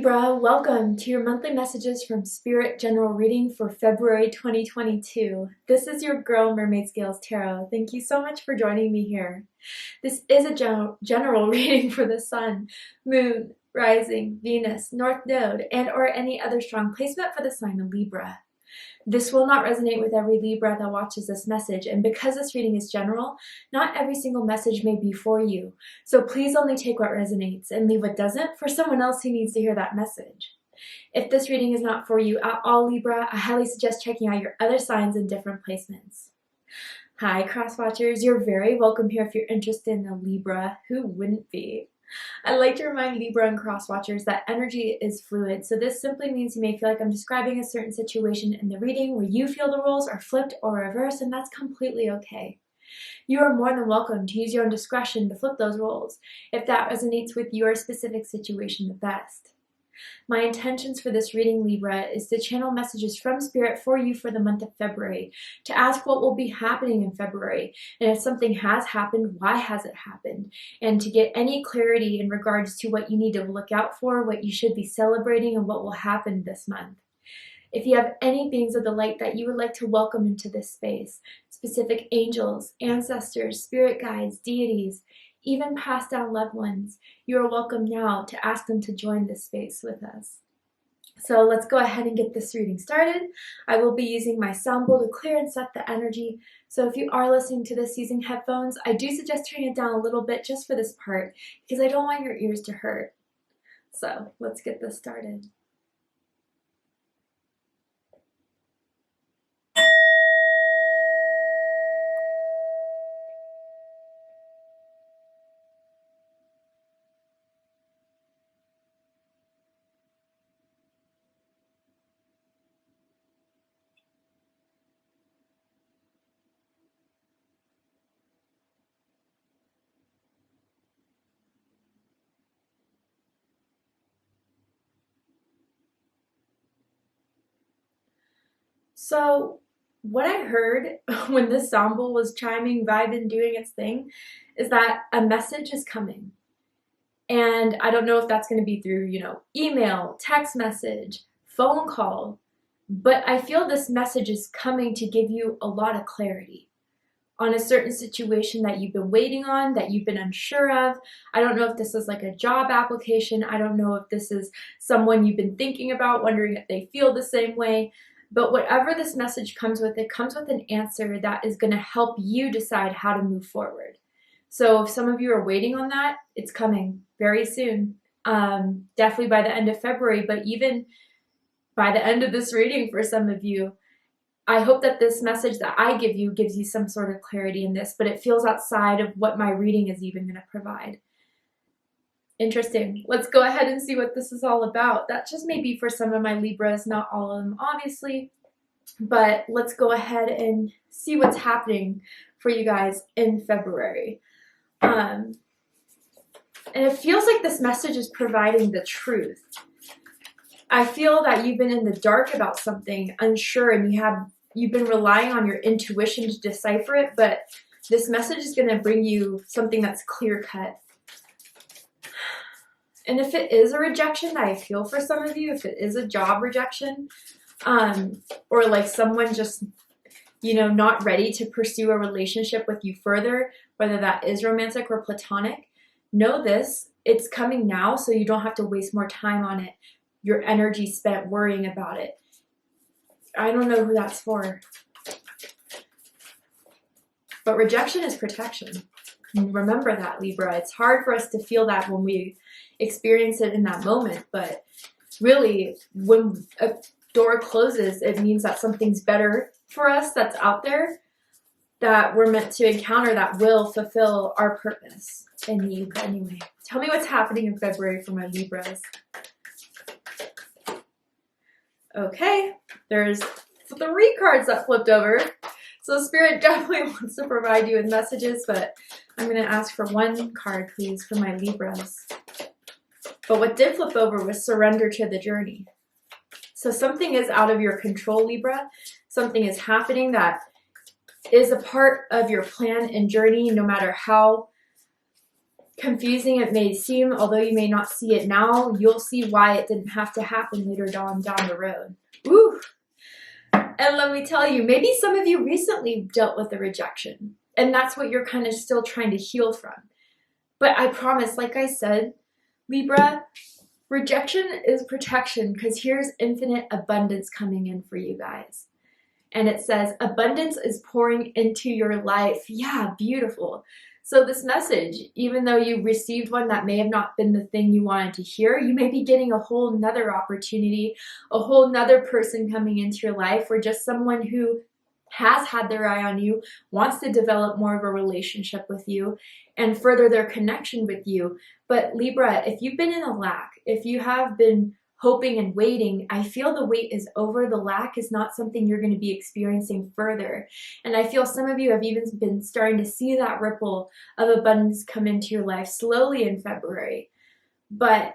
Libra, welcome to your monthly messages from Spirit General Reading for February 2022. This is your girl, Mermaid Scales Tarot. Thank you so much for joining me here. This is a general reading for the Sun, Moon, Rising, Venus, North Node, and or any other strong placement for the sign of Libra. This will not resonate with every Libra that watches this message, and because this reading is general, not every single message may be for you. So please only take what resonates and leave what doesn't for someone else who needs to hear that message. If this reading is not for you at all, Libra, I highly suggest checking out your other signs in different placements. Hi, cross watchers. You're very welcome here if you're interested in a Libra. Who wouldn't be? I like to remind Libra and cross watchers that energy is fluid, so this simply means you may feel like I'm describing a certain situation in the reading where you feel the roles are flipped or reversed, and that's completely okay. You are more than welcome to use your own discretion to flip those roles if that resonates with your specific situation the best. My intentions for this reading, Libra, is to channel messages from Spirit for you for the month of February, to ask what will be happening in February, and if something has happened, why has it happened, and to get any clarity in regards to what you need to look out for, what you should be celebrating, and what will happen this month. If you have any beings of the light that you would like to welcome into this space, specific angels, ancestors, spirit guides, deities, even passed down loved ones, you are welcome now to ask them to join this space with us. So let's go ahead and get this reading started. I will be using my sound bowl to clear and set the energy. So if you are listening to this using headphones, I do suggest turning it down a little bit just for this part because I don't want your ears to hurt. So let's get this started. So what I heard when this sound bowl was chiming, vibing, doing its thing, is that a message is coming. And I don't know if that's going to be through, email, text message, phone call, but I feel this message is coming to give you a lot of clarity on a certain situation that you've been waiting on, that you've been unsure of. I don't know if this is like a job application. I don't know if this is someone you've been thinking about, wondering if they feel the same way. But whatever this message comes with, it comes with an answer that is going to help you decide how to move forward. So if some of you are waiting on that, it's coming very soon. Definitely by the end of February, but even by the end of this reading for some of you, I hope that this message that I give you gives you some sort of clarity in this, but it feels outside of what my reading is even going to provide. Interesting. Let's go ahead and see what this is all about. That just may be for some of my Libras, not all of them, obviously. But let's go ahead and see what's happening for you guys in February. And it feels like this message is providing the truth. I feel that you've been in the dark about something, unsure, and you've been relying on your intuition to decipher it, but this message is going to bring you something that's clear-cut. And if it is a rejection that I feel for some of you, if it is a job rejection, or like someone just, not ready to pursue a relationship with you further, whether that is romantic or platonic, know this, it's coming now, so you don't have to waste more time on it. Your energy spent worrying about it. I don't know who that's for. But rejection is protection. Remember that, Libra. It's hard for us to feel that when we experience it in that moment, but really when a door closes, it means that something's better for us that's out there that we're meant to encounter that will fulfill our purpose in you. Anyway, tell me what's happening in February for my Libras. Okay, there's 3 cards that flipped over. So Spirit definitely wants to provide you with messages, but I'm going to ask for 1 card, please, for my Libras. But what did flip over was surrender to the journey. So something is out of your control, Libra. Something is happening that is a part of your plan and journey, no matter how confusing it may seem, although you may not see it now, you'll see why it didn't have to happen later down the road. Ooh. And let me tell you, maybe some of you recently dealt with a rejection, and that's what you're kind of still trying to heal from. But I promise, like I said, Libra, rejection is protection, because here's infinite abundance coming in for you guys. And it says, abundance is pouring into your life. Yeah, beautiful. So this message, even though you received one that may have not been the thing you wanted to hear, you may be getting a whole nother opportunity, a whole nother person coming into your life, or just someone who has had their eye on you, wants to develop more of a relationship with you and further their connection with you. But Libra, if you've been in a lack, if you have been hoping and waiting, I feel the wait is over. The lack is not something you're going to be experiencing further. And I feel some of you have even been starting to see that ripple of abundance come into your life slowly in February. But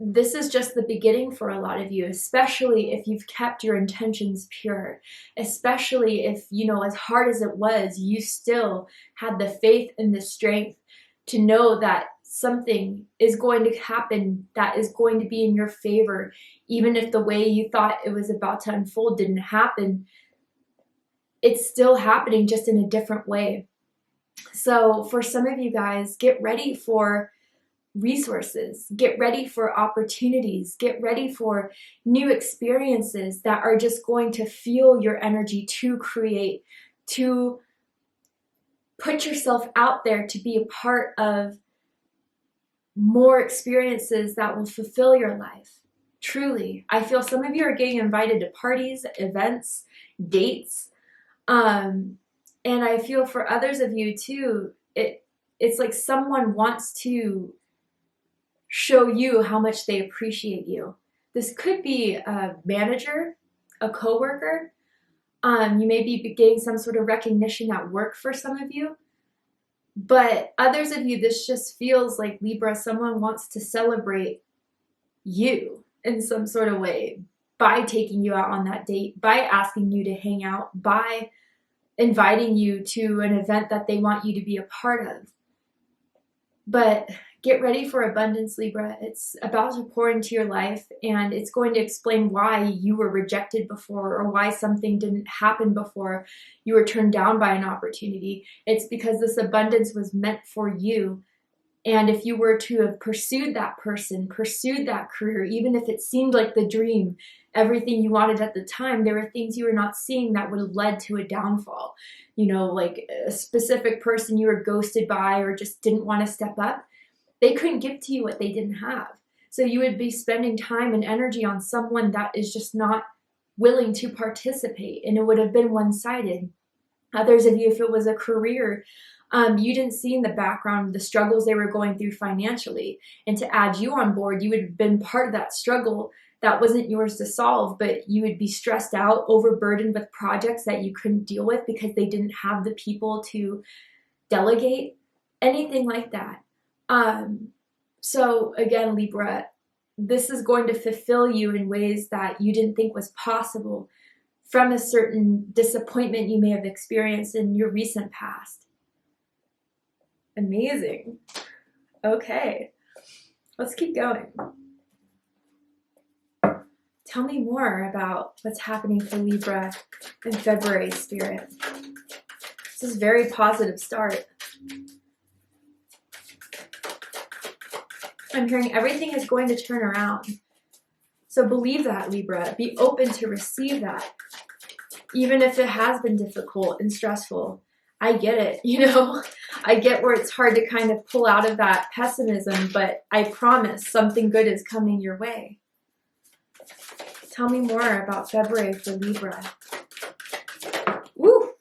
this is just the beginning for a lot of you, especially if you've kept your intentions pure, especially if, you know, as hard as it was, you still had the faith and the strength to know that something is going to happen that is going to be in your favor, even if the way you thought it was about to unfold didn't happen. It's still happening, just in a different way. So for some of you guys, get ready for resources, get ready for opportunities, get ready for new experiences that are just going to fuel your energy to create, to put yourself out there, to be a part of more experiences that will fulfill your life. Truly, I feel some of you are getting invited to parties, events, dates, and I feel for others of you too, it's like someone wants to show you how much they appreciate you. This could be a manager, a coworker. You may be getting some sort of recognition at work for some of you. But others of you, this just feels like, Libra, someone wants to celebrate you in some sort of way by taking you out on that date, by asking you to hang out, by inviting you to an event that they want you to be a part of. But get ready for abundance, Libra. It's about to pour into your life, and it's going to explain why you were rejected before, or why something didn't happen before you were turned down by an opportunity. It's because this abundance was meant for you. And if you were to have pursued that person, pursued that career, even if it seemed like the dream, everything you wanted at the time, there were things you were not seeing that would have led to a downfall. You know, like a specific person you were ghosted by, or just didn't want to step up. They couldn't give to you what they didn't have. So you would be spending time and energy on someone that is just not willing to participate, and it would have been one-sided. Others of you, if it was a career, you didn't see in the background the struggles they were going through financially. And to add you on board, you would have been part of that struggle that wasn't yours to solve, but you would be stressed out, overburdened with projects that you couldn't deal with because they didn't have the people to delegate, anything like that. So again, Libra, this is going to fulfill you in ways that you didn't think was possible from a certain disappointment you may have experienced in your recent past. Amazing. Okay, let's keep going. Tell me more about what's happening for Libra in February, Spirit. This is a very positive start. I'm hearing everything is going to turn around. So believe that, Libra. Be open to receive that. Even if it has been difficult and stressful. I get it, you know. I get where it's hard to kind of pull out of that pessimism, but I promise something good is coming your way. Tell me more about February for Libra. Woo!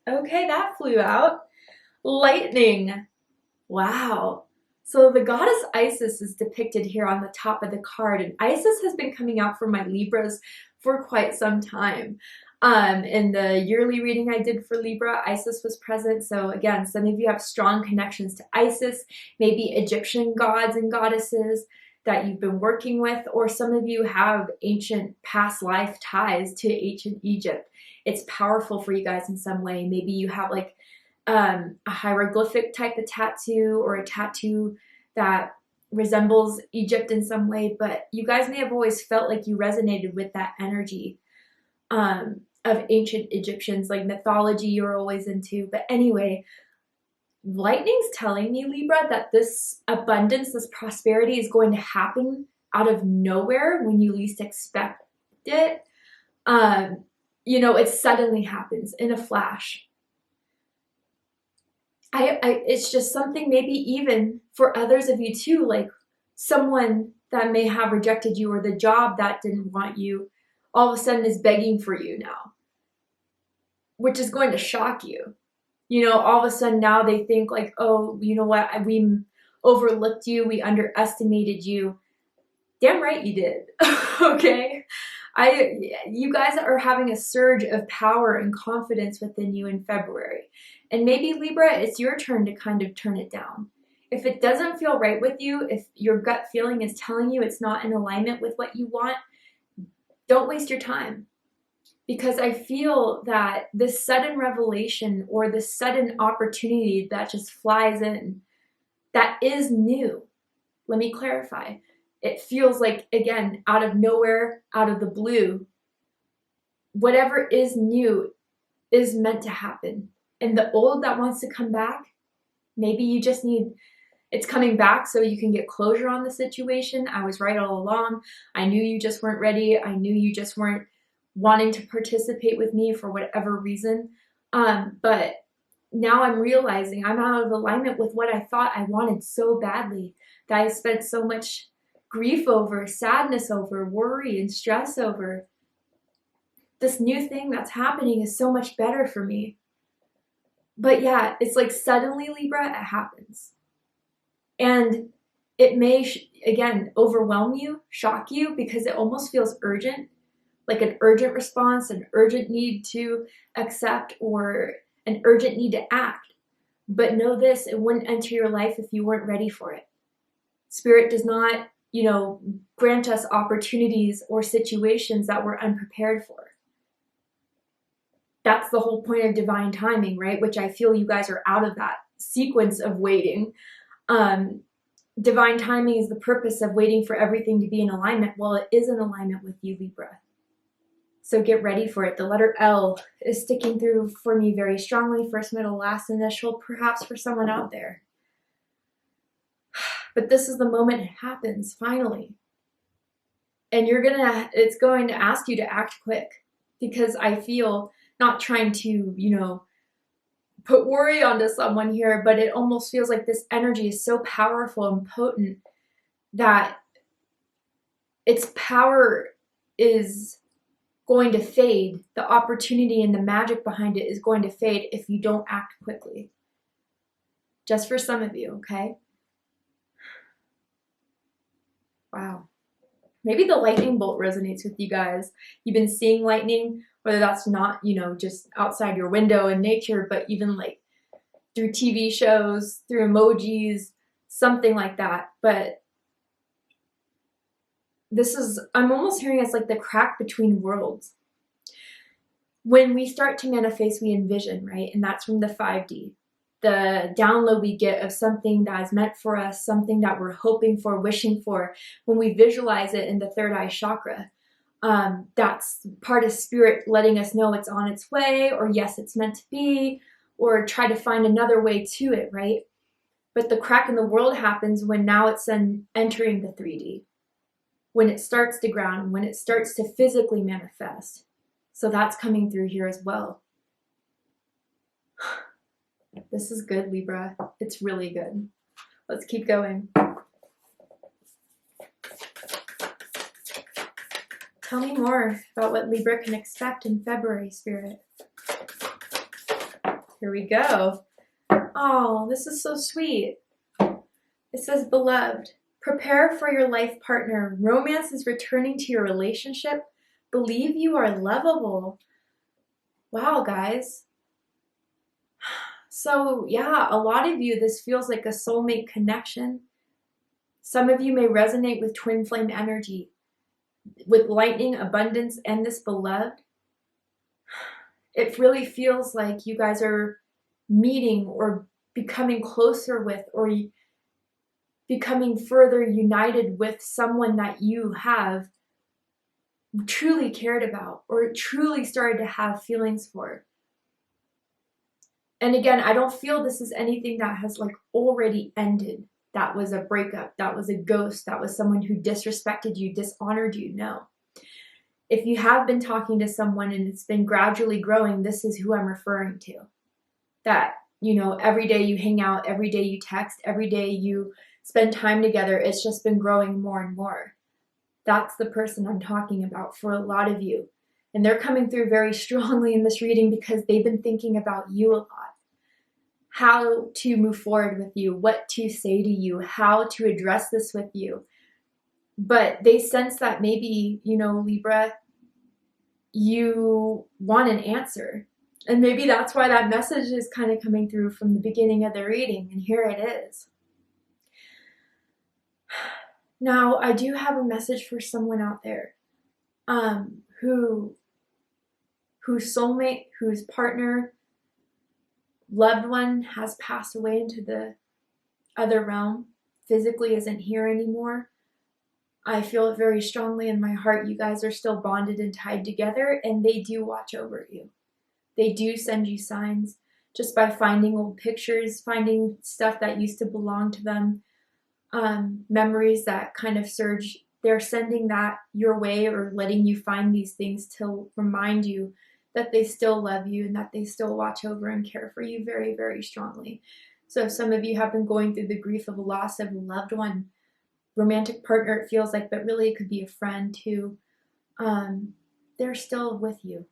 Okay, that flew out. Lightning. Wow. So the goddess Isis is depicted here on the top of the card, and Isis has been coming out for my Libras for quite some time. In the yearly reading I did for Libra, Isis was present. So again, some of you have strong connections to Isis, maybe Egyptian gods and goddesses that you've been working with, or some of you have ancient past life ties to ancient Egypt. It's powerful for you guys in some way. Maybe you have like a hieroglyphic type of tattoo or a tattoo that resembles Egypt in some way, but you guys may have always felt like you resonated with that energy of ancient Egyptians, like mythology you're always into. But anyway, lightning's telling me, Libra, that this abundance, this prosperity is going to happen out of nowhere when you least expect it. You know, it suddenly happens in a flash. It's just something maybe even for others of you too, like someone that may have rejected you or the job that didn't want you all of a sudden is begging for you now, which is going to shock you. You know, all of a sudden now they think like, oh, you know what, we overlooked you, we underestimated you. Damn right you did. Okay? You guys are having a surge of power and confidence within you in February. And maybe Libra, it's your turn to kind of turn it down. If it doesn't feel right with you, if your gut feeling is telling you it's not in alignment with what you want, don't waste your time. Because I feel that this sudden revelation or this sudden opportunity that just flies in, that is new. Let me clarify. It feels like, again, out of nowhere, out of the blue, whatever is new is meant to happen. And the old that wants to come back, maybe you just need, it's coming back so you can get closure on the situation. I was right all along. I knew you just weren't ready. I knew you just weren't wanting to participate with me for whatever reason. But now I'm realizing I'm out of alignment with what I thought I wanted so badly, that I spent so much grief over, sadness over, worry and stress over. This new thing that's happening is so much better for me. But yeah, it's like suddenly, Libra, it happens. And it may, again, overwhelm you, shock you, because it almost feels urgent, like an urgent response, an urgent need to accept, or an urgent need to act. But know this, it wouldn't enter your life if you weren't ready for it. Spirit does not, you know, grant us opportunities or situations that we're unprepared for. That's the whole point of divine timing, right? Which I feel you guys are out of that sequence of waiting. Divine timing is the purpose of waiting for everything to be in alignment. Well, it is in alignment with you, Libra. So get ready for it. The letter L is sticking through for me very strongly. First, middle, last initial, perhaps for someone out there. But this is the moment it happens, finally. And it's going to ask you to act quick, because I feel, not trying to, you know, put worry onto someone here, but it almost feels like this energy is so powerful and potent that its power is going to fade. The opportunity and the magic behind it is going to fade if you don't act quickly. Just for some of you, okay? Wow. Maybe the lightning bolt resonates with you guys. You've been seeing lightning, whether that's not, you know, just outside your window in nature, but even like through TV shows, through emojis, something like that. But I'm almost hearing it's like the crack between worlds. When we start to manifest, we envision, right? And that's from the 5D. The download we get of something that is meant for us, something that we're hoping for, wishing for, when we visualize it in the third eye chakra. That's part of spirit letting us know it's on its way, or yes, it's meant to be, or try to find another way to it, right? But the crack in the world happens when now it's entering the 3D, when it starts to ground, when it starts to physically manifest. So that's coming through here as well. This is good, Libra. It's really good. Let's keep going. Tell me more about what Libra can expect in February, Spirit. Here we go. Oh, this is so sweet. It says, beloved, prepare for your life partner. Romance is returning to your relationship. Believe you are lovable. Wow, guys. So yeah, a lot of you, this feels like a soulmate connection. Some of you may resonate with twin flame energy, with lightning, abundance, and this beloved. It really feels like you guys are meeting or becoming closer with, or becoming further united with someone that you have truly cared about or truly started to have feelings for. And again, I don't feel this is anything that has like already ended. That was a breakup, that was a ghost, that was someone who disrespected you, dishonored you. No. If you have been talking to someone and it's been gradually growing, this is who I'm referring to. That, you know, every day you hang out, every day you text, every day you spend time together, it's just been growing more and more. That's the person I'm talking about for a lot of you. And they're coming through very strongly in this reading because they've been thinking about you a lot. How to move forward with you, what to say to you, how to address this with you. But they sense that maybe, you know, Libra, you want an answer. And maybe that's why that message is kind of coming through from the beginning of the reading. And here it is. Now, I do have a message for someone out there whose soulmate, whose partner, loved one has passed away into the other realm, physically isn't here anymore. I feel it very strongly in my heart. You guys are still bonded and tied together, and they do watch over you. They do send you signs just by finding old pictures, finding stuff that used to belong to them, memories that kind of surge. They're sending that your way or letting you find these things to remind you that they still love you and that they still watch over and care for you very, very strongly. So some of you have been going through the grief of a loss of a loved one, romantic partner, it feels like, but really it could be a friend too. They're still with you,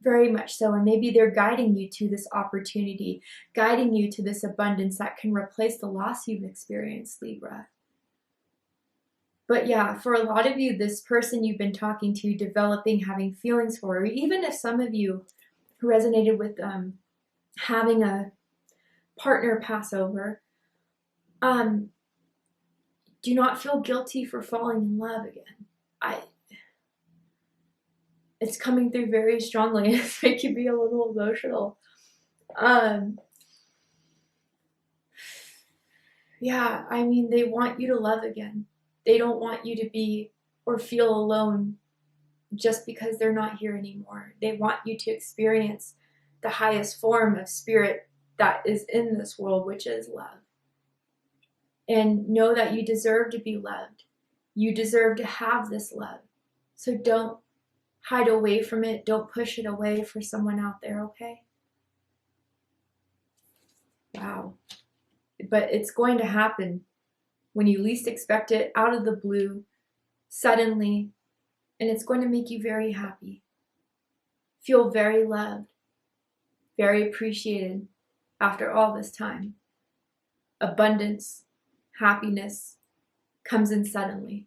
very much so. And maybe they're guiding you to this opportunity, guiding you to this abundance that can replace the loss you've experienced, Libra. But yeah, for a lot of you, this person you've been talking to, developing, having feelings for, or even if some of you who resonated with having a partner pass over, do not feel guilty for falling in love again. It's coming through very strongly. It's making me a little emotional. Yeah, I mean, they want you to love again. They don't want you to be or feel alone just because they're not here anymore. They want you to experience the highest form of spirit that is in this world, which is love. And know that you deserve to be loved. You deserve to have this love. So don't hide away from it. Don't push it away for someone out there, okay? Wow. But it's going to happen when you least expect it, out of the blue, suddenly, and it's going to make you very happy. Feel very loved, very appreciated after all this time. Abundance, happiness comes in suddenly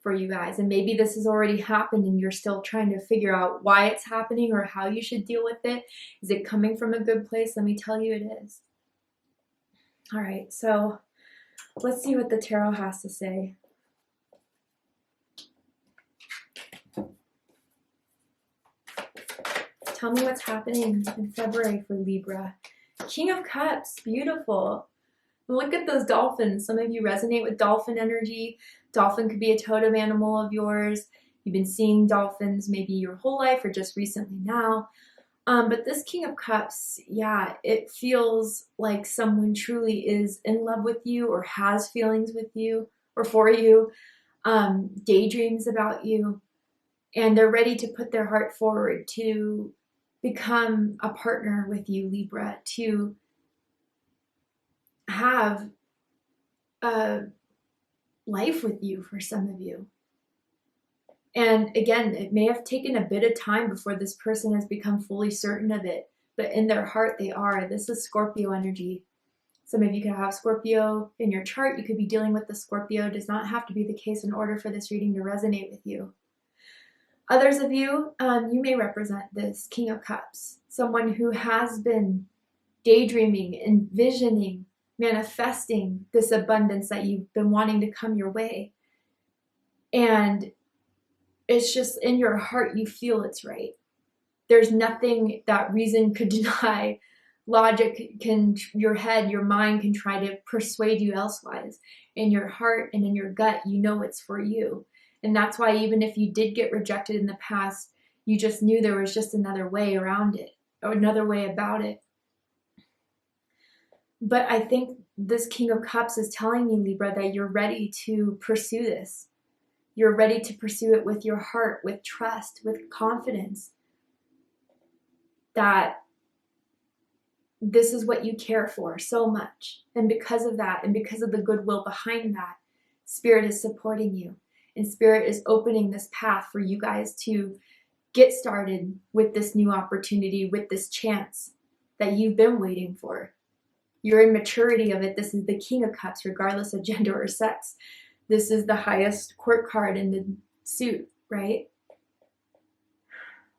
for you guys. And maybe this has already happened and you're still trying to figure out why it's happening or how you should deal with it. Is it coming from a good place? Let me tell you it is. All right, so let's see what the tarot has to say. Tell me what's happening in February for Libra. King of Cups, beautiful. Look at those dolphins. Some of you resonate with dolphin energy. Dolphin could be a totem animal of yours. You've been seeing dolphins maybe your whole life or just recently now. But this King of Cups, yeah, it feels like someone truly is in love with you or has feelings with you or for you, daydreams about you, and they're ready to put their heart forward to become a partner with you, Libra, to have a life with you for some of you. And again, it may have taken a bit of time before this person has become fully certain of it, but in their heart they are. This is Scorpio energy. Some of you could have Scorpio in your chart. You could be dealing with the Scorpio. It does not have to be the case in order for this reading to resonate with you. Others of you, you may represent this King of Cups, someone who has been daydreaming, envisioning, manifesting this abundance that you've been wanting to come your way. And it's just in your heart, you feel it's right. There's nothing that reason could deny, Logic can, your head, your mind can try to persuade you elsewise. In your heart and in your gut, you know it's for you. And that's why even if you did get rejected in the past, you just knew there was just another way around it, or another way about it. But I think this King of Cups is telling me, Libra, that you're ready to pursue this. You're ready to pursue it with your heart, with trust, with confidence. That this is what you care for so much. And because of that, and because of the goodwill behind that, Spirit is supporting you. And Spirit is opening this path for you guys to get started with this new opportunity, with this chance that you've been waiting for. Your immaturity of it, this is the King of Cups, regardless of gender or sex. This is the highest court card in the suit, right?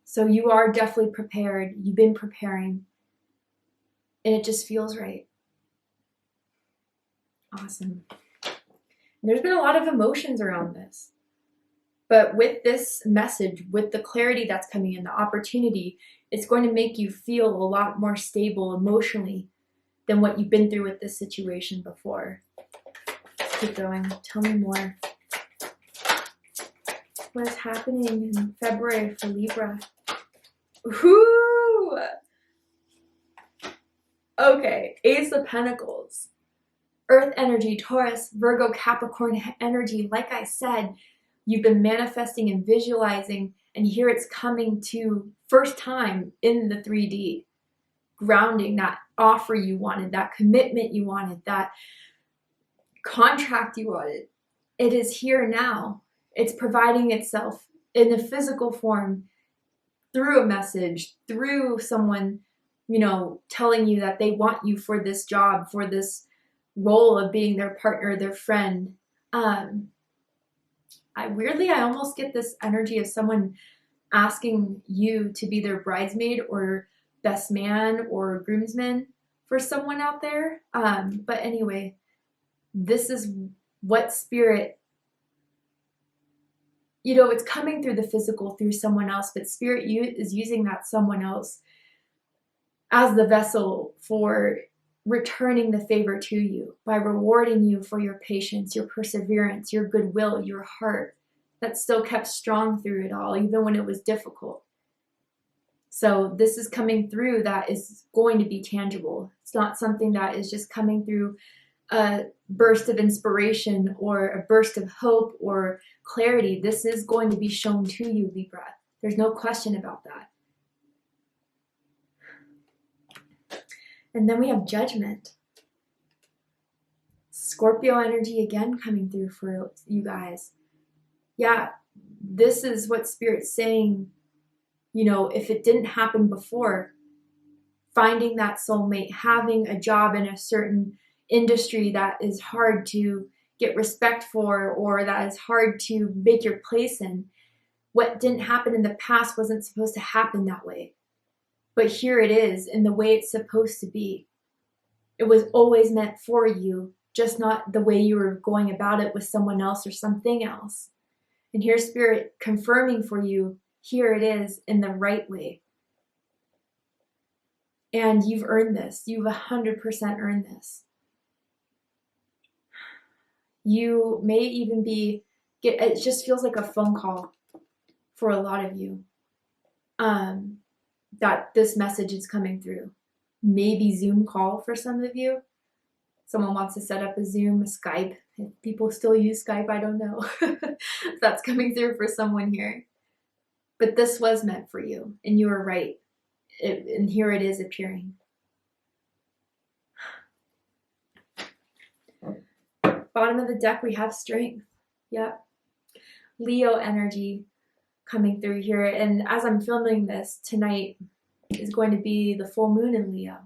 So you are definitely prepared. You've been preparing. And it just feels right. Awesome. There's been a lot of emotions around this. But with this message, with the clarity that's coming in, the opportunity, it's going to make you feel a lot more stable emotionally than what you've been through with this situation before. Let's keep going. Tell me more. What is happening in February for Libra? Whoo! Okay, Ace of Pentacles. Earth energy, Taurus, Virgo, Capricorn energy. Like I said, you've been manifesting and visualizing, and here it's coming to first time in the 3D. Grounding, that offer you wanted, that commitment you wanted, that contract you wanted. It is here now. It's providing itself in a physical form through a message, through someone, telling you that they want you for this job, for this role of being their partner, their friend. I almost get this energy of someone asking you to be their bridesmaid or best man or groomsman for someone out there. But anyway, this is what Spirit, it's coming through the physical, through someone else, but Spirit is using that someone else as the vessel for returning the favor to you by rewarding you for your patience, your perseverance, your goodwill, your heart that still kept strong through it all, even when it was difficult. So this is coming through that is going to be tangible. It's not something that is just coming through a burst of inspiration or a burst of hope or clarity. This is going to be shown to you, Libra. There's no question about that. And then we have Judgment. Scorpio energy again coming through for you guys. Yeah, this is what Spirit's saying. If it didn't happen before, finding that soulmate, having a job in a certain industry that is hard to get respect for, or that is hard to make your place in, what didn't happen in the past wasn't supposed to happen that way. But here it is in the way it's supposed to be. It was always meant for you, just not the way you were going about it with someone else or something else. And here's Spirit confirming for you, here it is in the right way. And you've earned this. You've 100% earned this. You may even it just feels like a phone call for a lot of you. That this message is coming through. Maybe Zoom call for some of you. Someone wants to set up a Zoom, a Skype. If people still use Skype, I don't know. If that's coming through for someone here. But this was meant for you, and you were right. And here it is appearing. Bottom of the deck, we have Strength. Yep. Leo energy coming through here. And as I'm filming this, tonight is going to be the full moon in Leo.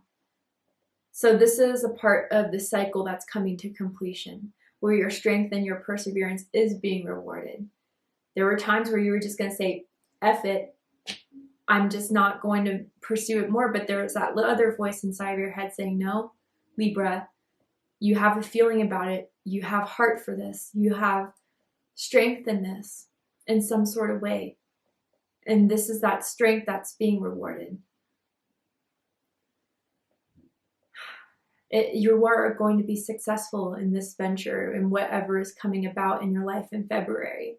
So this is a part of the cycle that's coming to completion, where your strength and your perseverance is being rewarded. There were times where you were just going to say, F it, I'm just not going to pursue it more. But there's that other voice inside of your head saying, no, Libra, you have a feeling about it. You have heart for this. You have strength in this in some sort of way. And this is that strength that's being rewarded. You are going to be successful in this venture and whatever is coming about in your life in February.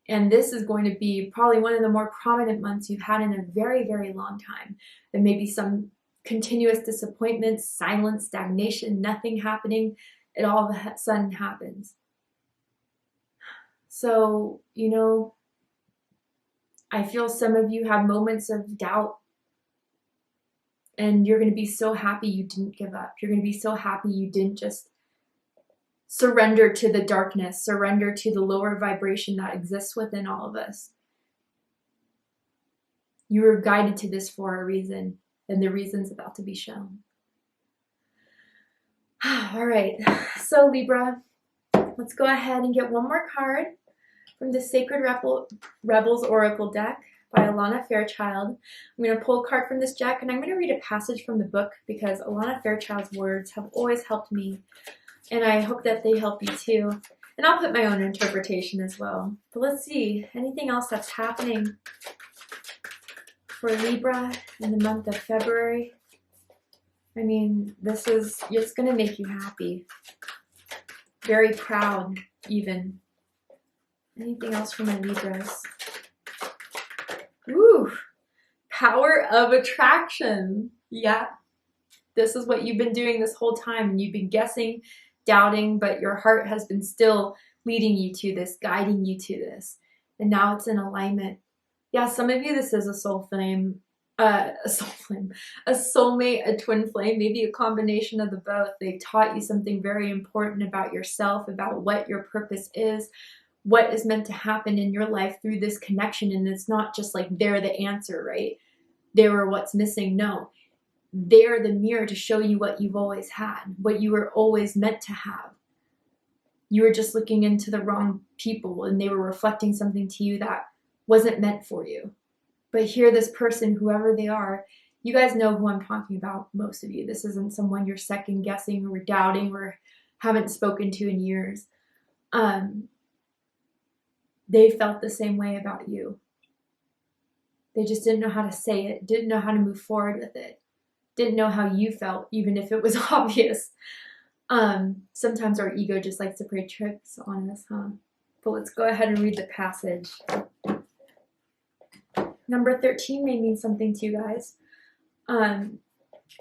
And this is going to be probably one of the more prominent months you've had in a very, very long time. There may be some continuous disappointments, silence, stagnation, nothing happening. It all of a sudden happens. So, you know, I feel some of you have moments of doubt, and you're going to be so happy you didn't give up. You're going to be so happy you didn't just surrender to the darkness, surrender to the lower vibration that exists within all of us. You were guided to this for a reason, and the reason's about to be shown. All right, so Libra, let's go ahead and get one more card from the Sacred Rebels Oracle deck by Alana Fairchild. I'm going to pull a card from this deck, and I'm going to read a passage from the book because Alana Fairchild's words have always helped me, and I hope that they help you too. And I'll put my own interpretation as well. But let's see, anything else that's happening for Libra in the month of February? I mean, it's going to make you happy. Very proud, even. Anything else from my Libras? Ooh, power of attraction. Yeah, this is what you've been doing this whole time, and you've been guessing, doubting, but your heart has been still leading you to this, guiding you to this, and now it's in alignment. Yeah, some of you, this is a soul flame, a soulmate, a twin flame, maybe a combination of the both. They've taught you something very important about yourself, about what your purpose is, what is meant to happen in your life through this connection. And it's not just like they're the answer, right? They were what's missing. No, they're the mirror to show you what you've always had, what you were always meant to have. You were just looking into the wrong people, and they were reflecting something to you that wasn't meant for you. But here, this person, whoever they are, you guys know who I'm talking about, most of you. This isn't someone you're second guessing or doubting or haven't spoken to in years. They felt the same way about you. They just didn't know how to say it, didn't know how to move forward with it, didn't know how you felt, even if it was obvious. Sometimes our ego just likes to play tricks on us, huh? But let's go ahead and read the passage. Number 13 may mean something to you guys.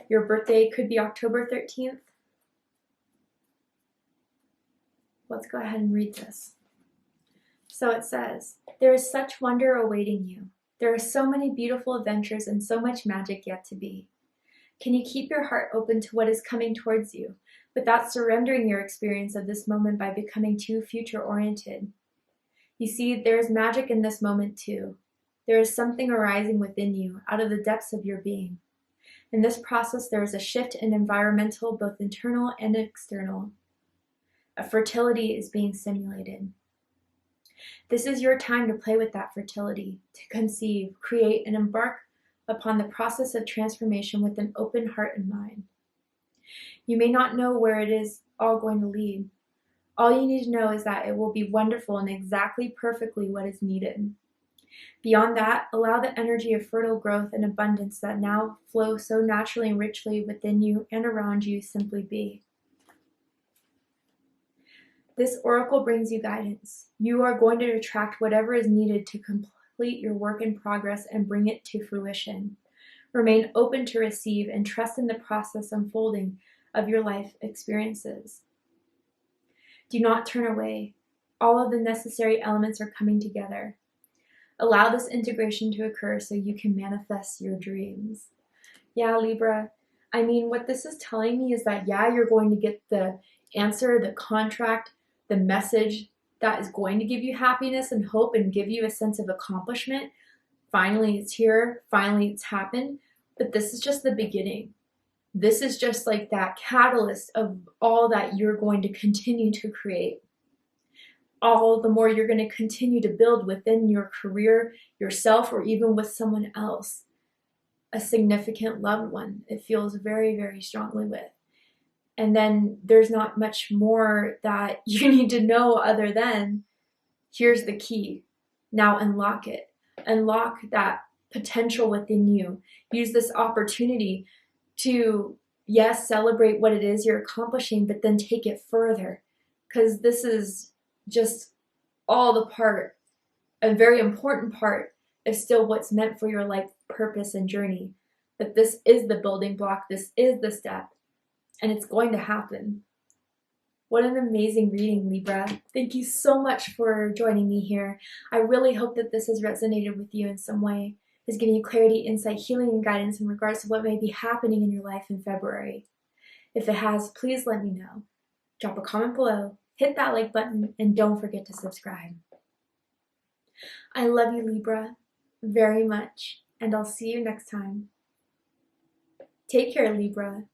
Your birthday could be October 13th. Let's go ahead and read this. So it says, there is such wonder awaiting you. There are so many beautiful adventures and so much magic yet to be. Can you keep your heart open to what is coming towards you without surrendering your experience of this moment by becoming too future-oriented? You see, there is magic in this moment too. There is something arising within you out of the depths of your being. In this process, there is a shift in environmental, both internal and external. A fertility is being simulated. This is your time to play with that fertility, to conceive, create, and embark upon the process of transformation with an open heart and mind. You may not know where it is all going to lead. All you need to know is that it will be wonderful and exactly perfectly what is needed. Beyond that, allow the energy of fertile growth and abundance that now flow so naturally and richly within you and around you simply be. This oracle brings you guidance. You are going to attract whatever is needed to complete your work in progress and bring it to fruition. Remain open to receive and trust in the process unfolding of your life experiences. Do not turn away. All of the necessary elements are coming together. Allow this integration to occur so you can manifest your dreams. Yeah, Libra. I mean, what this is telling me is that, yeah, you're going to get the answer, the contract, the message that is going to give you happiness and hope and give you a sense of accomplishment. Finally, it's here. Finally, it's happened. But this is just the beginning. This is just like that catalyst of all that you're going to continue to create. All the more you're going to continue to build within your career, yourself, or even with someone else, a significant loved one. It feels very, very strongly with. And then there's not much more that you need to know other than, here's the key. Now unlock it. Unlock that potential within you. Use this opportunity to yes, celebrate what it is you're accomplishing, but then take it further, because this is just all the part, a very important part of still what's meant for your life purpose and journey. But this is the building block, this is the step, and it's going to happen. What an amazing reading, Libra. Thank you so much for joining me here. I really hope that this has resonated with you in some way, has given you clarity, insight, healing, and guidance in regards to what may be happening in your life in February. If it has, please let me know. Drop a comment below, hit that like button, and don't forget to subscribe. I love you, Libra, very much, and I'll see you next time. Take care, Libra.